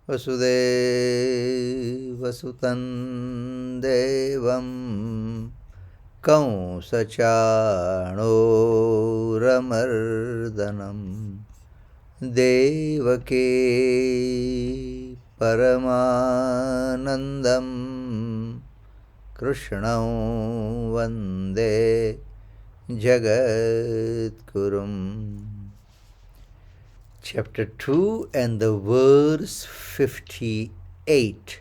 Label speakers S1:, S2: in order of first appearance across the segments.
S1: वसुदेवसुतं देवं कंसचाणूरमर्दनं देवके परमानन्दं कृष्णं वन्दे जगद्गुरुम्. Chapter 2 and the verse 58.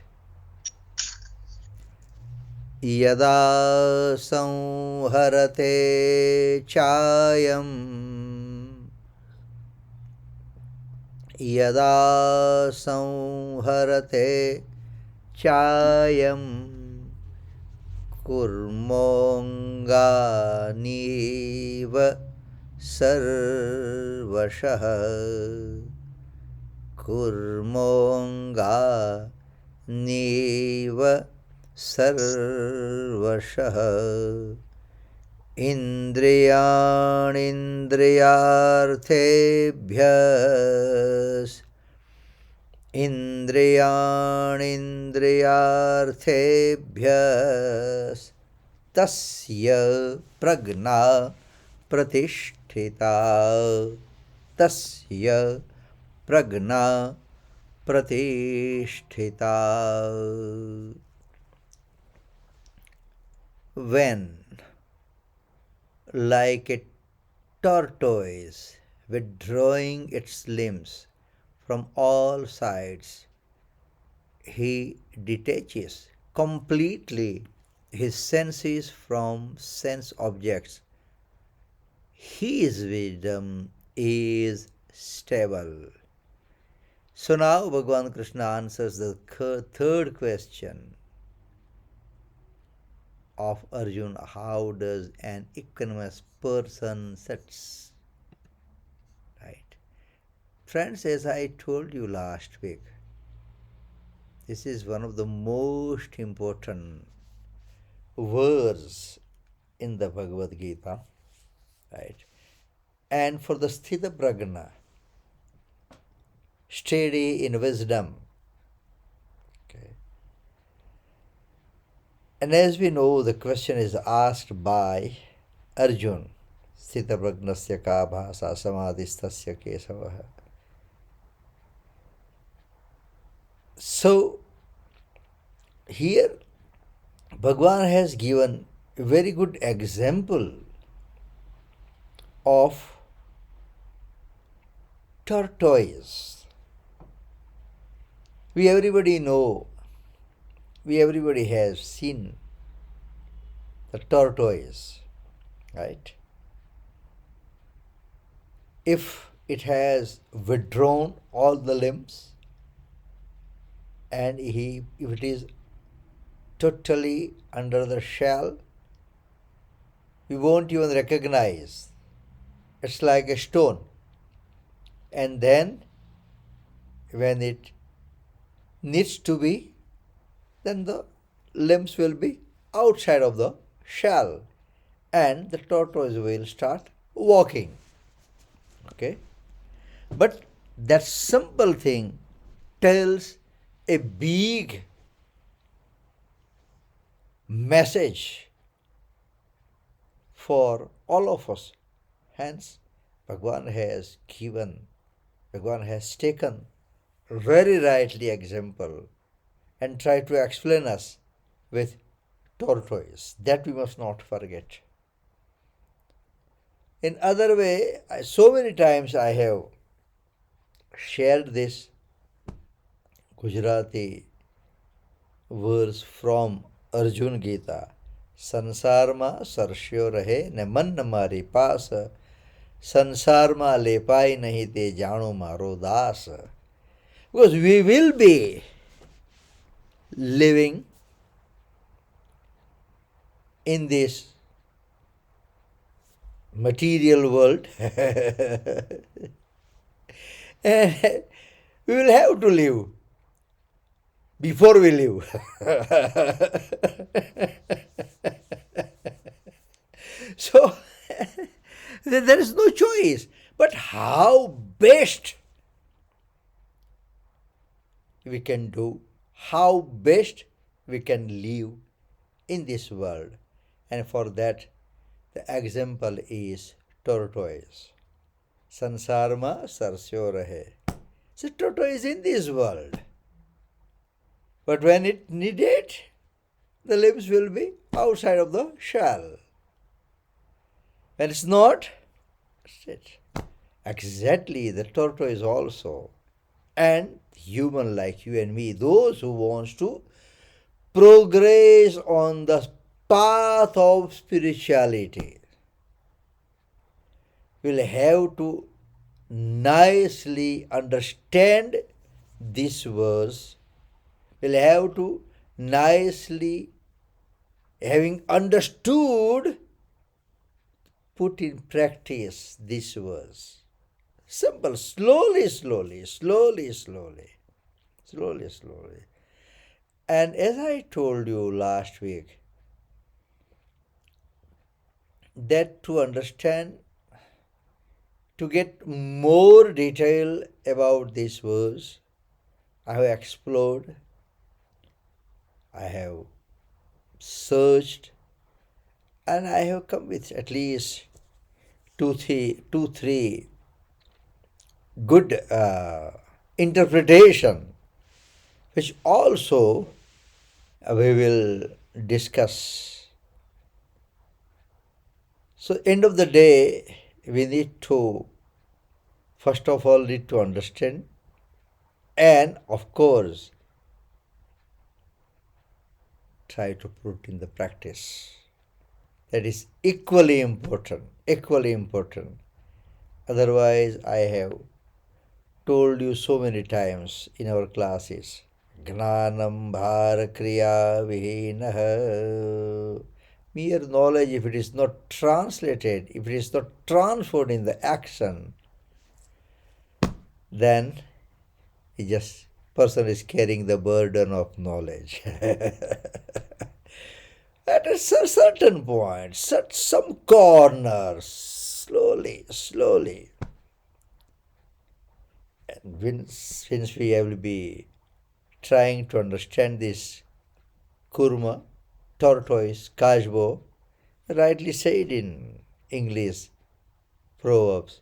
S1: Yada samharate chayam Yada samharate chayam Kurmonganiva sarvashah Kurmonga niva sarvashah Indriyanindriyarthebhyas Indriyanindriyarthebhyas Tasya pragna pratisthita Tasya pragna pratisthita. When, like a tortoise withdrawing its limbs from all sides, he detaches completely his senses from sense objects, his wisdom is stable. So now Bhagavan Krishna answers the third question of Arjuna. How does an equanimous person sits? Right. Friends, as I told you last week, this is one of the most important verse in the Bhagavad Gita, right? And for the Sthita Prajna, steady in wisdom. Okay. And as we know, the question is asked by Arjun. Sthita Prajnasya ka bhasa samadhistasya kesavaha. So, here Bhagavan has given a very good example of tortoise. We everybody know, we everybody has seen the tortoise, right? If it has withdrawn all the limbs and if it is totally under the shell, we won't even recognize. It's like a stone. And then when it needs to be, then the limbs will be outside of the shell and the tortoise will start walking. Okay? But that simple thing tells a big message for all of us. Hence, Bhagavan has taken very rightly example and tried to explain us with tortoise. That we must not forget. In other way, so many times I have shared this Gujarati verse from Arjun Geeta. Sansarma sarshyo rahe ne man mari paas, sansarma lepai nahi te jano maro das. Because we will be living in this material world and we will have to live before we live. So there is no choice. But how best we can do, how best we can live in this world. And for that, the example is tortoise. Sansar ma sarsyo rahe. So tortoise in this world. But when it needed, the limbs will be outside of the shell. When it's not, it. Exactly, the tortoise also. And human like you and me, those who wants to progress on the path of spirituality, will have to nicely understand this verse, will have to nicely, having understood, put in practice this verse. Simple, slowly. And as I told you last week, that to understand, to get more detail about this verse, I have explored, I have searched, and I have come with at least two, three good interpretation, which also we will discuss. So end of the day, we need to, first of all, need to understand, and of course, try to put in the practice. That is equally important. Otherwise, I have told you so many times in our classes, Gnanam bhara kriya vihinaha. Mere knowledge, if it is not translated, if it is not transferred in the action, then person is carrying the burden of knowledge. At a certain point, some corner, slowly. And since we will be trying to understand this kurma, tortoise, kajbo, rightly said in English proverbs,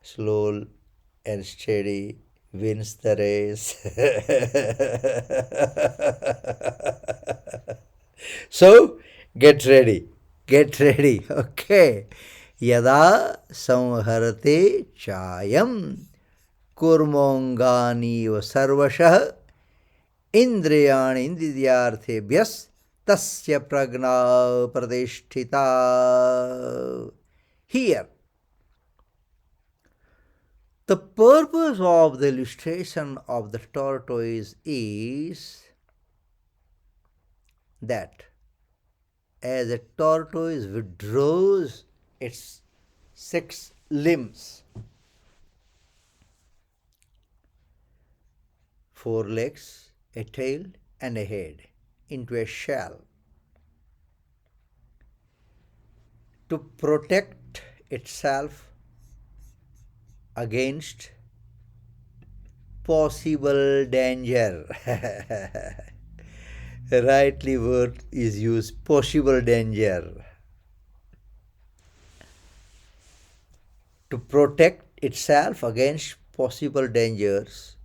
S1: slow and steady wins the race. So, get ready. Okay. Yada samharate chayam kurmongani sarvashah indriyani indidyarthebhyas tasya pragna pradesthita. Here, the purpose of the illustration of the tortoise is that as a tortoise withdraws its 6 limbs, 4 legs, a tail, and a head, into a shell to protect itself against possible danger. Rightly word is used, possible danger. To protect itself against possible dangers,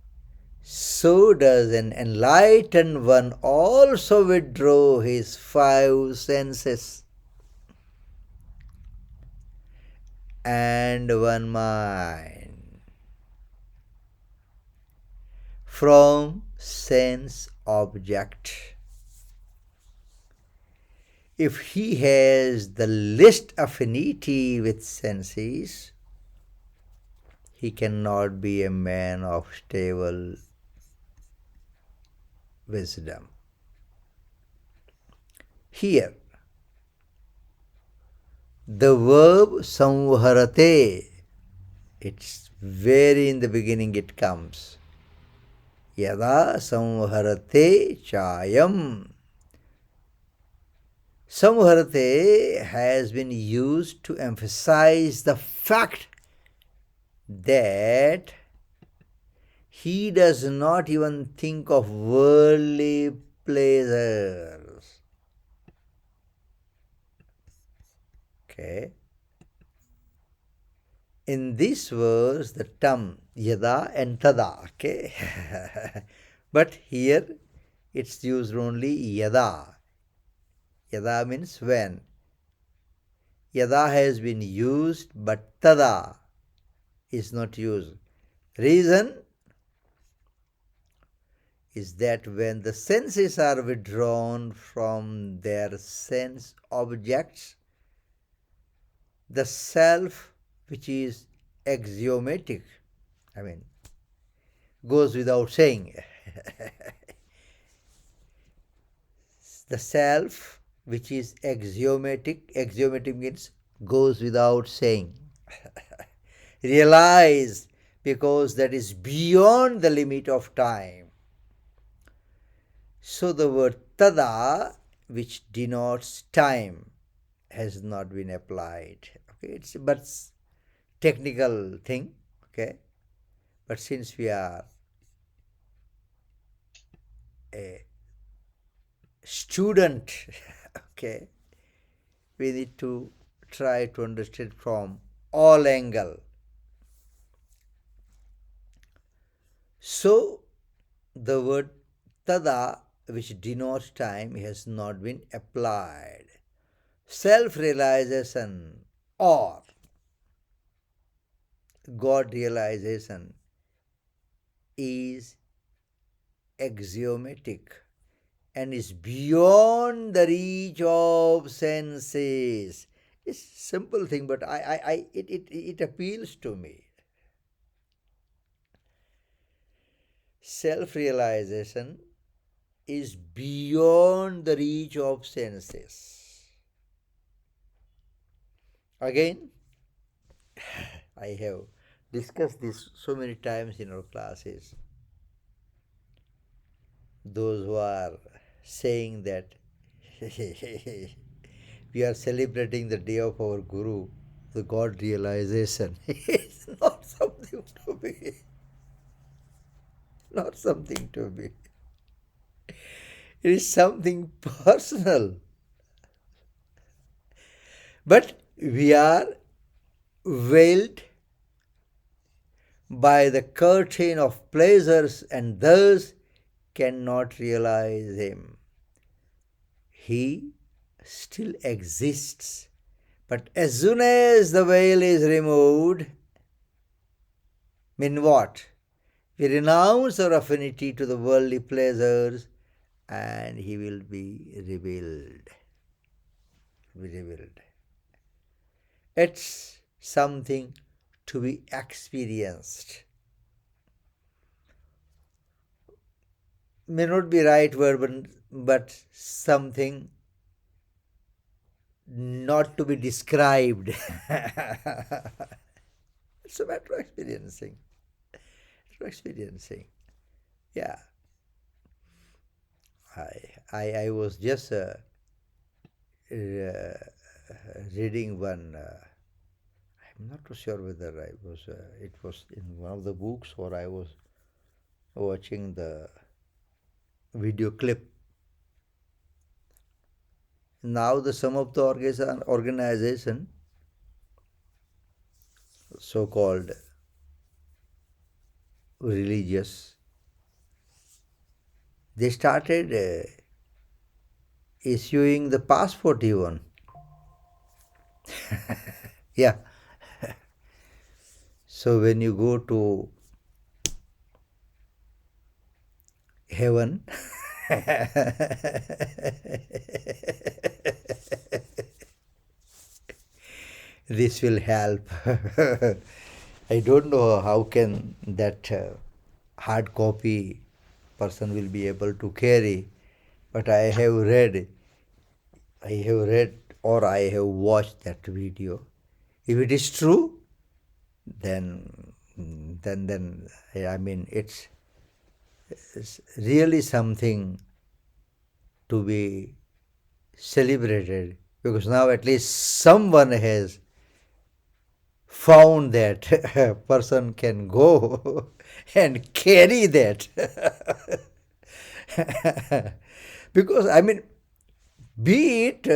S1: so does an enlightened one also withdraw his 5 senses and 1 mind from sense object. If he has the least affinity with senses, he cannot be a man of stable wisdom. Here, the verb samvarate, it's very in the beginning it comes. Yada samvarate chayam. Samvarate has been used to emphasize the fact that He does not even think of worldly pleasures. Okay. In this verse, the term yada and tada. Okay. But here it's used only yada. Yada means when. Yada has been used, but tada is not used. Reason is that when the senses are withdrawn from their sense objects, the self, which is axiomatic, goes without saying. The self, which is axiomatic means goes without saying. Realize, because that is beyond the limit of time. So the word tada, which denotes time, has not been applied. Okay, it's but technical thing. Okay, but since we are a student, okay, we need to try to understand from all angle. So the word tada, which denotes time, has not been applied. Self-realization or God realization is axiomatic and is beyond the reach of senses. It's a simple thing, but it appeals to me. Self-realization is beyond the reach of senses. Again, I have discussed this so many times in our classes. Those who are saying that we are celebrating the day of our Guru, the God realization, it's not something to be. Not something to be. It is something personal. But we are veiled by the curtain of pleasures and thus cannot realize Him. He still exists. But as soon as the veil is removed, mean what? We renounce our affinity to the worldly pleasures and He will be revealed. It's something to be experienced. May not be right word, but something not to be described. It's a matter of experiencing. Yeah. I was just reading one. I'm not too sure whether it was in one of the books or I was watching the video clip. Now the some of the organization, so-called religious, they started issuing the passport even. Yeah. So when you go to heaven, this will help. I don't know how can that hard copy person will be able to carry, but I have read or I have watched that video. If it is true, then it's really something to be celebrated, because now at least someone has found that a person can go and carry that. Because, I mean, be it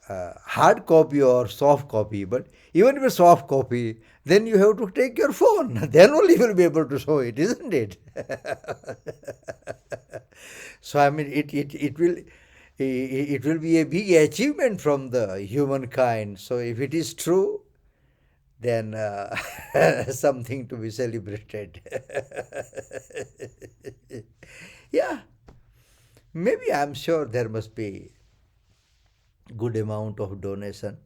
S1: hard copy or soft copy, but even if a soft copy, then you have to take your phone. Then only you will be able to show it, isn't it? So, I mean, it will be a big achievement from the humankind. So if it is true, then something to be celebrated. Yeah, maybe I'm sure there must be good amount of donation.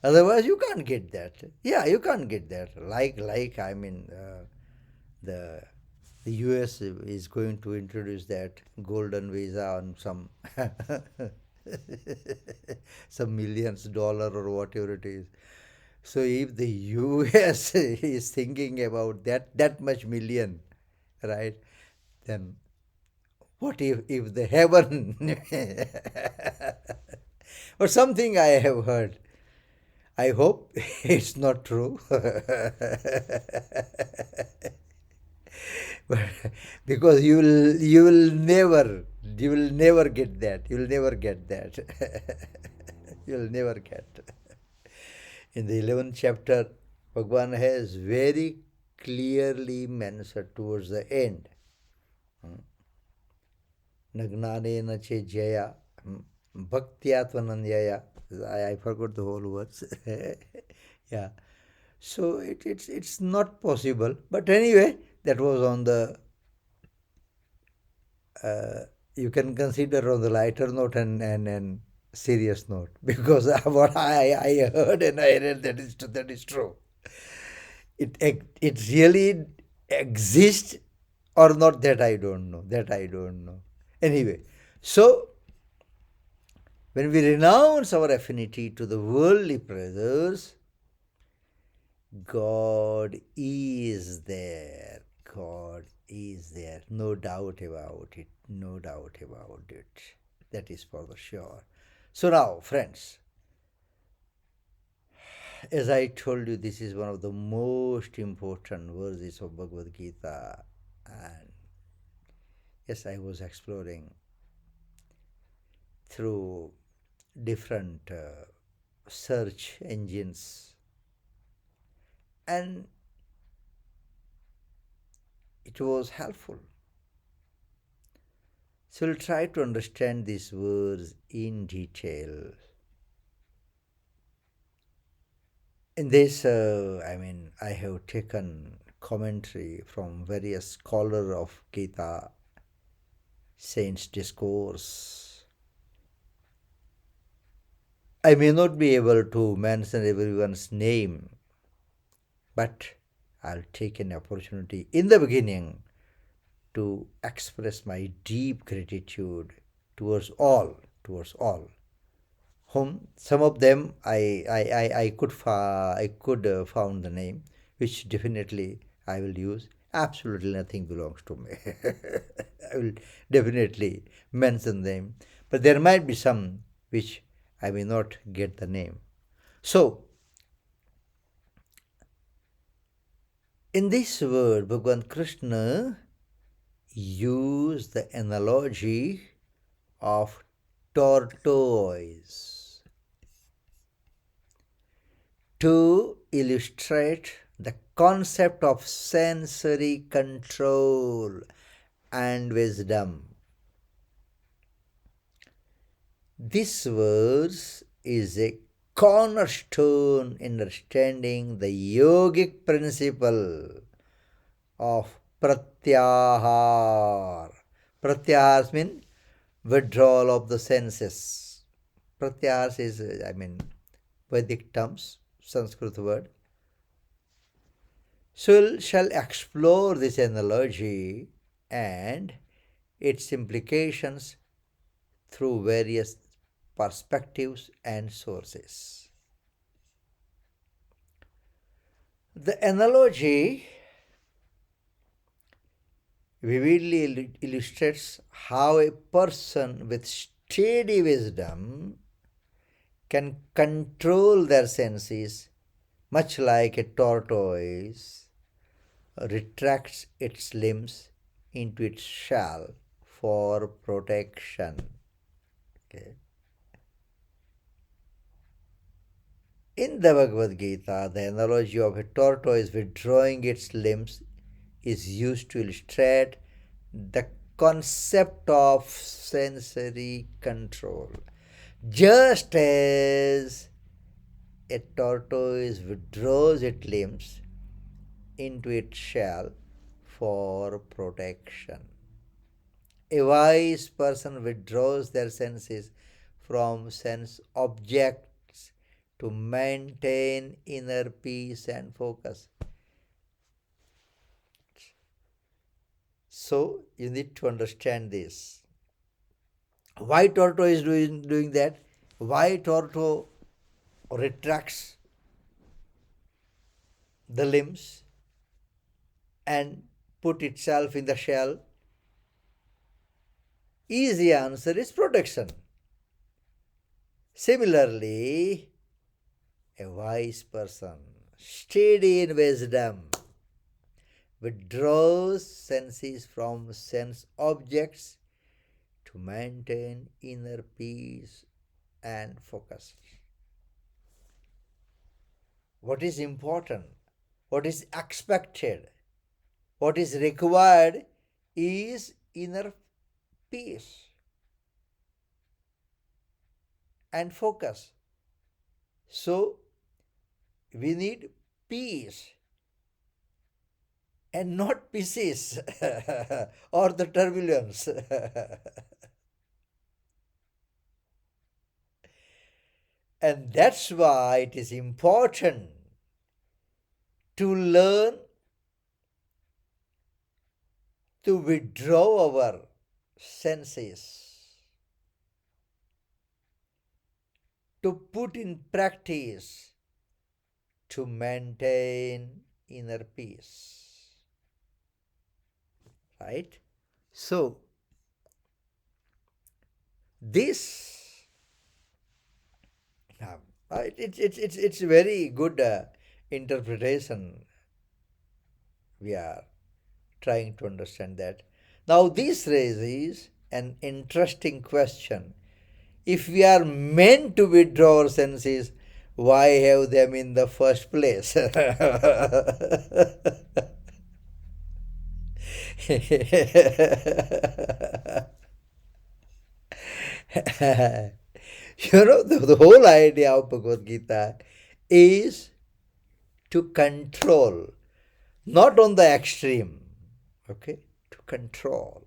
S1: Otherwise, you can't get that. Yeah, you can't get that. Like I mean, the the US is going to introduce that golden visa on some some millions dollar or whatever it is. So if the US is thinking about that much million, right? Then what if the heaven or something I have heard. I hope it's not true. But because you will never get that. You'll never get that. You'll never get. In the 11th chapter, Bhagwan has very clearly mentioned towards the end. Nagnanena che jaya, bhaktyatvanandaya. I forgot the whole words. Yeah. So it's not possible. But anyway, that was on the you can consider on the lighter note and serious note, because what I heard and I read, that is true. It really exists or not, that I don't know. That I don't know. Anyway, so when we renounce our affinity to the worldly pleasures, God is there. God is there. No doubt about it. No doubt about it. That is for the sure. So now, friends, as I told you, this is one of the most important verses of Bhagavad Gita. And yes, I was exploring through different search engines, and it was helpful. So we'll try to understand these words in detail. In this, I have taken commentary from various scholars of Gita, Saints' Discourse. I may not be able to mention everyone's name, but I'll take an opportunity in the beginning to express my deep gratitude towards all, whom some of them I could found the name, which definitely I will use. Absolutely nothing belongs to me. I will definitely mention them, but there might be some which I may not get the name. So, in this word, Bhagavan Krishna used the analogy of tortoise to illustrate the concept of sensory control and wisdom. This verse is a cornerstone in understanding the yogic principle of pratyahar. Pratyahars mean withdrawal of the senses. Pratyahars is, Vedic terms, Sanskrit word. So we shall explore this analogy and its implications through various perspectives and sources. The analogy vividly illustrates how a person with steady wisdom can control their senses much like a tortoise retracts its limbs into its shell for protection. Okay. In the Bhagavad Gita, the analogy of a tortoise withdrawing its limbs is used to illustrate the concept of sensory control. Just as a tortoise withdraws its limbs into its shell for protection, a wise person withdraws their senses from sense objects to maintain inner peace and focus. So you need to understand this. Why tortoise is doing that? Why tortoise retracts the limbs and put itself in the shell? Easy answer is protection. Similarly, a wise person, steady in wisdom, withdraws senses from sense objects to maintain inner peace and focus. What is important, what is expected, what is required is inner peace and focus. So we need peace and not pieces or the turbulence. And that's why it is important to learn to withdraw our senses, to put in practice, to maintain inner peace. Right? So, this it's very good interpretation. We are trying to understand that. Now, this raises an interesting question. If we are meant to withdraw our senses, why have them in the first place? The whole idea of Bhagavad Gita is to control, not on the extreme, okay? To control.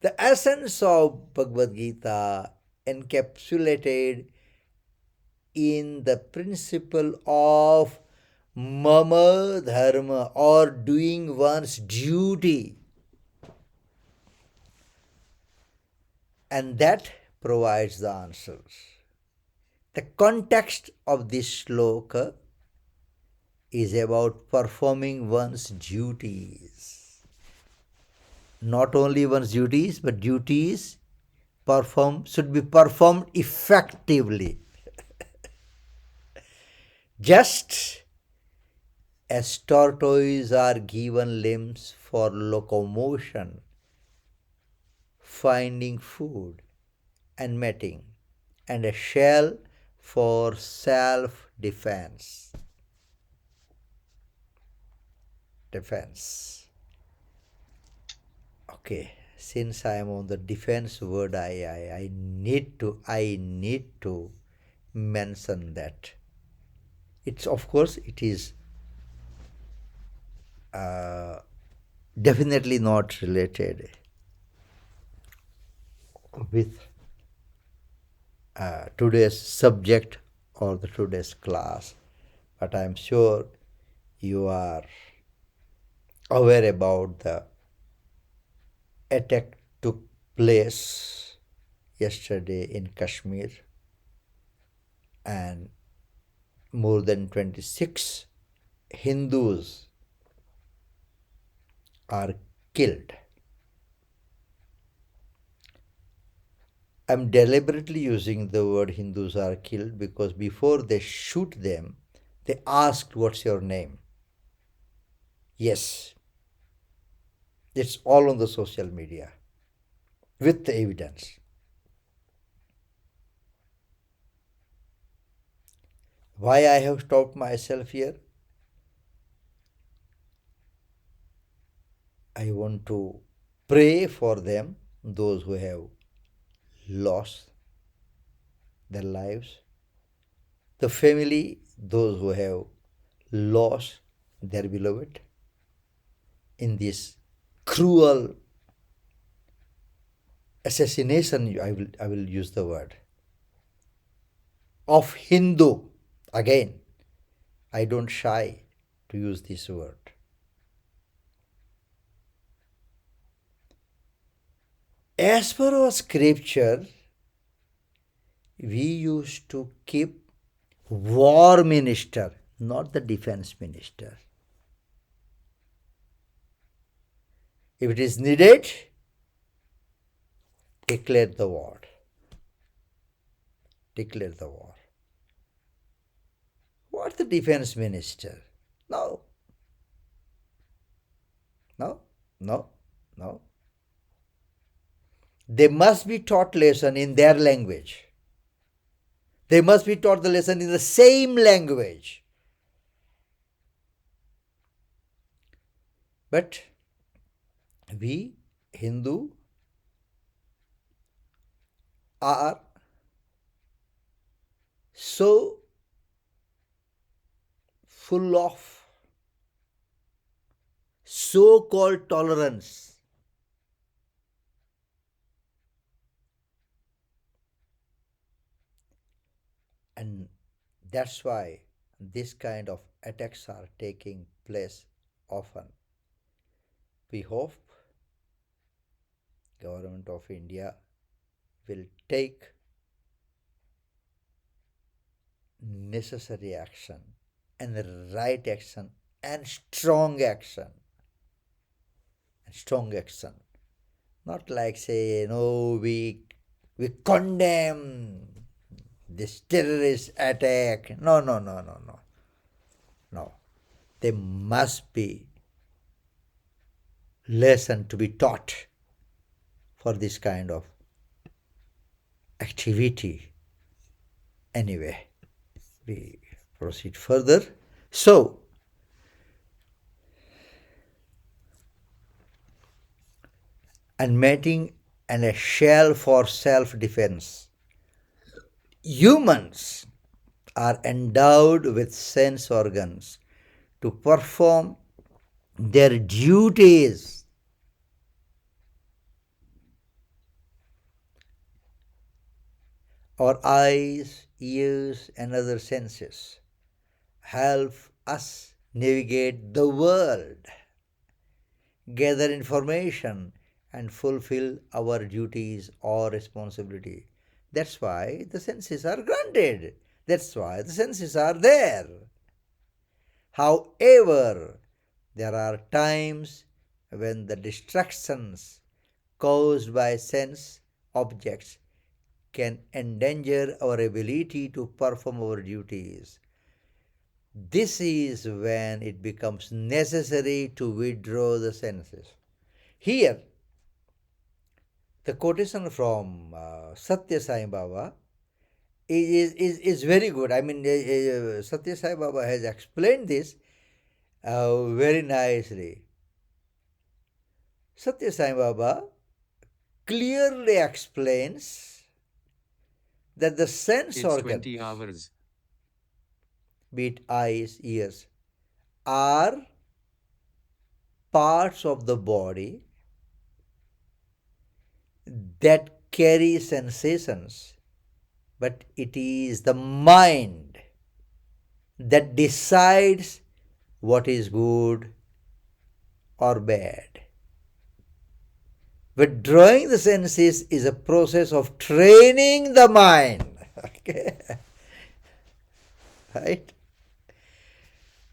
S1: The essence of Bhagavad Gita encapsulated in the principle of mama dharma, or doing one's duty. And that provides the answers. The context of this sloka is about performing one's duties. Not only one's duties, but duties should be performed effectively. Just as tortoises are given limbs for locomotion, finding food and mating, and a shell for self-defense. Okay, since I am on the defense word, I need to mention that. It's, of course, it is definitely not related with today's subject or the today's class, but I am sure you are aware about the attack took place yesterday in Kashmir, and more than 26 Hindus are killed. I'm deliberately using the word Hindus are killed because before they shoot them, They asked, "What's your name?" Yes, it's all on the social media with the evidence. Why I have stopped myself here? I want to pray for them, those who have lost their lives, the family, those who have lost their beloved in this cruel assassination, I will use the word, of Hindu. Again, I don't shy to use this word. As per our scripture, we used to keep war minister, not the defense minister. If it is needed, declare the war. Declare the war. What the defense minister? No. No, no, no. They must be taught lesson in their language. They must be taught the lesson in the same language. But we, Hindu, are so full of so-called tolerance. And that's why this kind of attacks are taking place often. We hope government of India will take necessary action and the right action and strong action. And strong action. Not like say, we condemn this terrorist attack. No. No. There must be lesson to be taught for this kind of activity. Anyway, we proceed further. So, unmating and a shell for self-defense. Humans are endowed with sense organs to perform their duties. Our eyes, ears, and other senses help us navigate the world, gather information, and fulfill our duties or responsibility. That's why the senses are granted. That's why the senses are there. However, there are times when the distractions caused by sense objects can endanger our ability to perform our duties. This is when it becomes necessary to withdraw the senses. Here, the quotation from Satya Sai Baba is very good. I mean, Satya Sai Baba has explained this very nicely. Satya Sai Baba clearly explains that the sense organs,
S2: 20 hours,
S1: be it eyes, ears, are parts of the body that carry sensations, but it is the mind that decides what is good or bad. Withdrawing the senses is a process of training the mind. Okay? Right?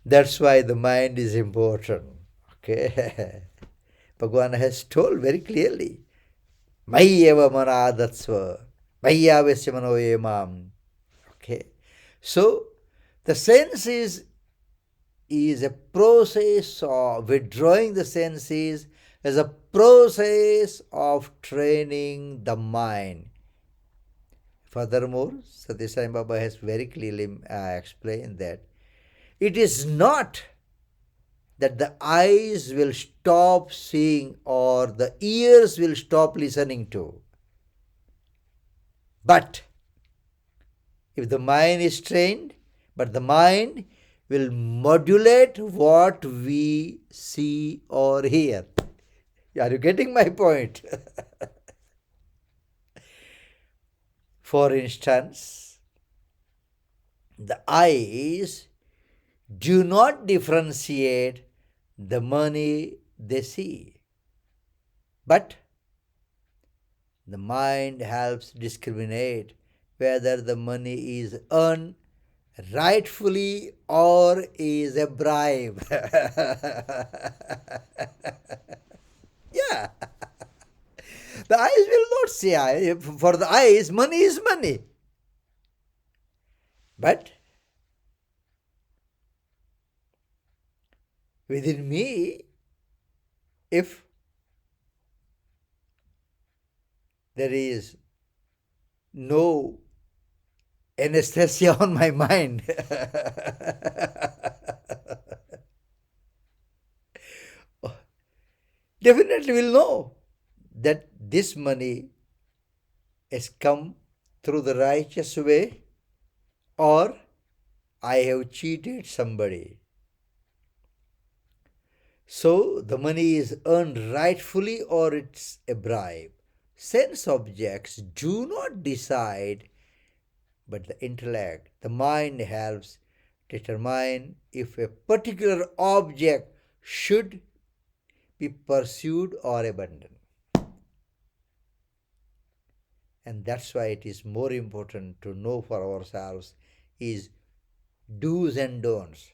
S1: That's why the mind is important. Okay? Bhagavan has told very clearly, Mayyeva manadatsva, Mayyavasya manoyemam. Okay? So, The sense is a process of withdrawing the senses as a process of training the mind. Furthermore, Sathya Sai Baba has very clearly explained that it is not that the eyes will stop seeing or the ears will stop listening to. But if the mind is trained, but the mind will modulate what we see or hear. Are you getting my point? For instance, the eyes do not differentiate the money they see, but the mind helps discriminate whether the money is earned rightfully or is a bribe. Yeah. The eyes will not say, for the eyes, money is money. But within me, if there is no anesthesia on my mind, definitely will know that this money has come through the righteous way or I have cheated somebody. So the money is earned rightfully or it's a bribe. Sense objects do not decide, but the intellect, the mind helps determine if a particular object should be pursued or abandoned. And that's why it is more important to know for ourselves is do's and don'ts.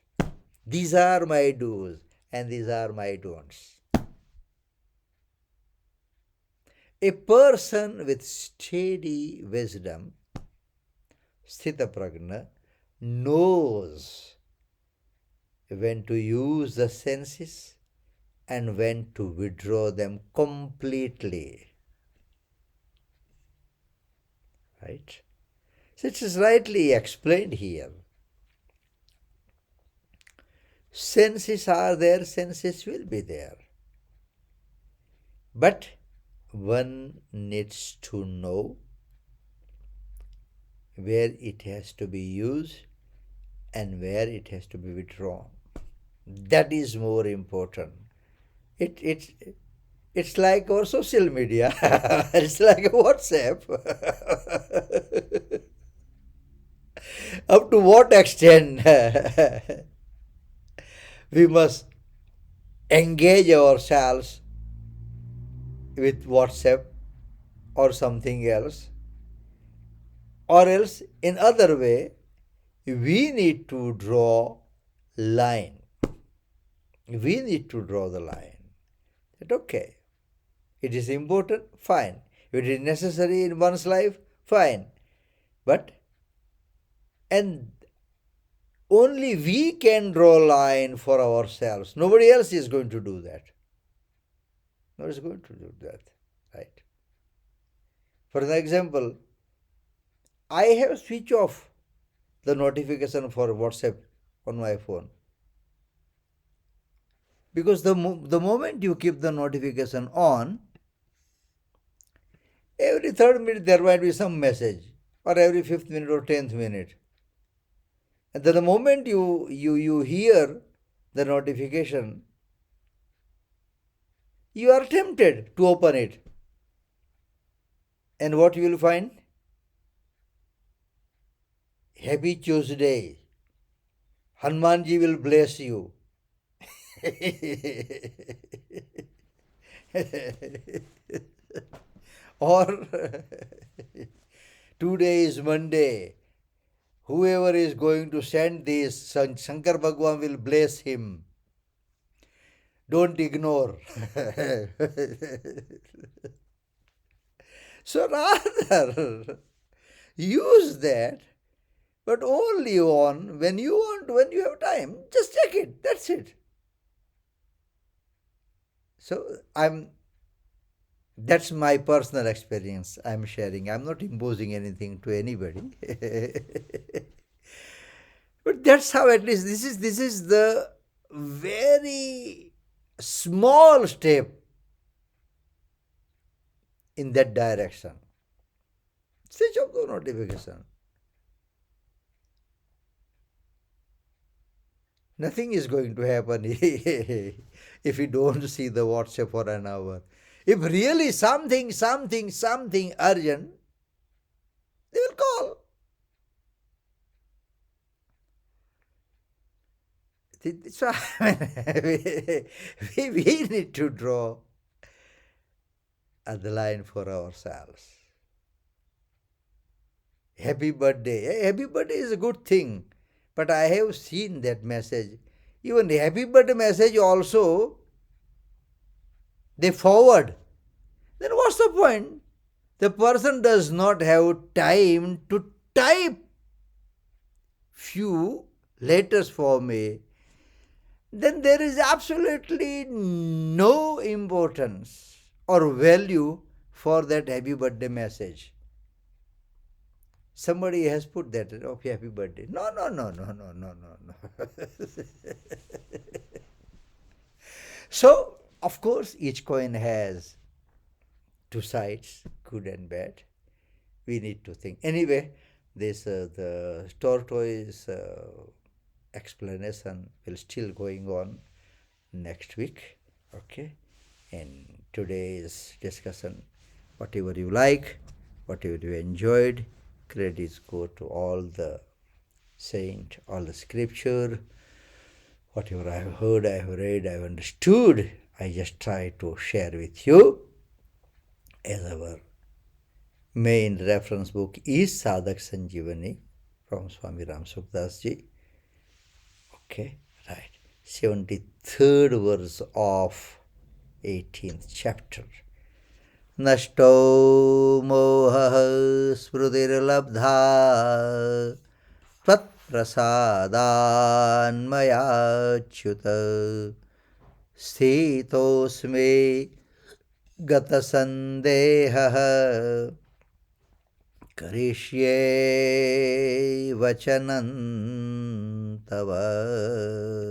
S1: These are my do's and these are my don'ts. A person with steady wisdom, sthita prajna, knows when to use the senses and when to withdraw them completely. Right? So it is rightly explained here. Senses are there, senses will be there. But one needs to know where it has to be used and where it has to be withdrawn. That is more important. It's like our social media. It's like a WhatsApp. Up to what extent we must engage ourselves with WhatsApp or something else, or else in other way we need to draw line. We need to draw the line. That okay, it is important, fine. If it is necessary in one's life, fine. But and only we can draw line for ourselves. Nobody else is going to do that. Nobody is going to do that, right? For example, I have switched off the notification for WhatsApp on my phone. Because the moment you keep the notification on, every third minute there might be some message, or every fifth minute or 10th minute. And then the moment you hear the notification, you are tempted to open it. And what you will find? Happy Tuesday. Hanumanji will bless you. Or today is Monday. Whoever is going to send this, Shankar Bhagwan will bless him. Don't ignore. So rather, use that but only on when you want, when you have time. Just check it. That's it. So that's my personal experience I'm sharing. I'm not imposing anything to anybody. But that's how, at least this is the very small step in that direction. Switch off the notification. Nothing is going to happen if you don't see the WhatsApp for an hour. If really something urgent, they will call. So we need to draw the line for ourselves. Happy birthday. Happy birthday is a good thing. But I have seen that message. Even the happy birthday message also, they forward. Then what's the point? The person does not have time to type few letters for me. Then there is absolutely no importance or value for that happy birthday message. Somebody has put that, okay, happy birthday. No. So, of course, each coin has two sides, good and bad. We need to think. Anyway, this the tortoise explanation will still going on next week. Okay, and today's discussion, whatever you like, whatever you enjoyed, credits go to all the saint, all the scripture. Whatever I have heard, I have read, I have understood, I just try to share with you. As our main reference book is Sadhak Sanjivani from Swami Ram Sukdas ji. Okay, right. 73rd verse of 18th chapter. Nashto moha smrutirlabdha tvat prasadan mayachyuta sthitosme gata sandeha karishyē vachanam tava.